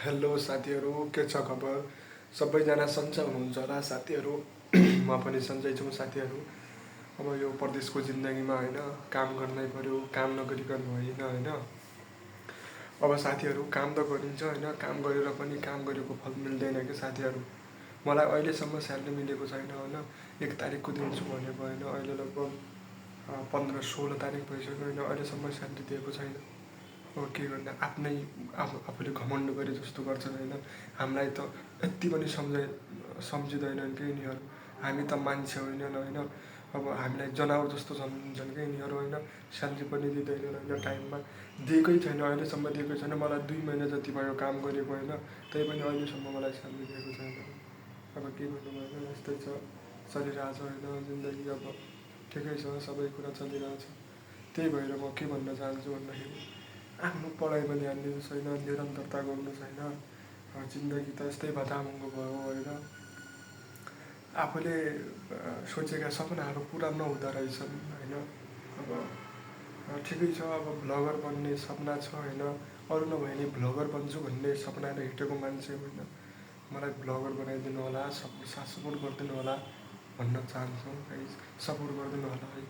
Hello साथीहरू, के छ खबर? सबैजना सन्चै हुनुहुन्छ होला साथीहरू। म पनि सन्चै छु साथीहरू। अब यो परदेशको जिन्दगीमा होइन, काम गर्नै पर्यो, काम नगरिकन होइन होइन। अब साथीहरू काम त गरिन्छ होइन, काम गरेर पनि काम गरेको फल मिल्दैन कि साथीहरू। मलाई अहिलेसम्म स्यालेरी मिलेको छैन होइन। 1 तारिकको दिन्छु भनेको होइन, अहिले लगभग 15-16 तारिक भइसक्यो होइन, अहिलेसम्म स्यालेरी दिएको छैन। अब के गर्ने, आफूले घमण्ड गरे जस्तो गर्छन् होइन। हामीलाई त यति पनि सम्झिँदैनन् कि यिनीहरू। हामी त मान्छे होइनन् होइन। अब हामीलाई जनावर जस्तो सम्झन्छन् कि यिनीहरू होइन। स्यालेरी पनि दिँदैनन् होइन, टाइममा दिएकै छैन, अहिलेसम्म दिएकै छैन। मलाई 2 महिना जति भयो काम गरेको होइन, त्यही पनि अहिलेसम्म मलाई स्यालेरी दिएको छैन। अब के गर्नु होइन, यस्तै छ, चलिरहेछ होइन जिन्दगी। अब ठिकै छ, सबै कुरा चलिरहेछ। त्यही भएर म के भन्न चाहन्छु भन्दाखेरि, आफ्नो पढाइमा ध्यान दिनु छैन, निरन्तरता गर्नु छैन। जिन्दगी त यस्तै भताभुङ्गो भयो होइन। आफूले सोचेका सपनाहरू पुरा नहुँदो रहेछन् होइन। अब ठिकै छ, अब भ्लगर बन्ने सपना छ होइन। अरू नभए नि भ्लगर बन्छु भन्ने सपनाले हिँडेको मान्छे होइन। मलाई भ्लगर बनाइदिनु होला, सपोर्ट गरिदिनु होला भन्न चाहन्छु है। सपोर्ट गरिदिनु होला है।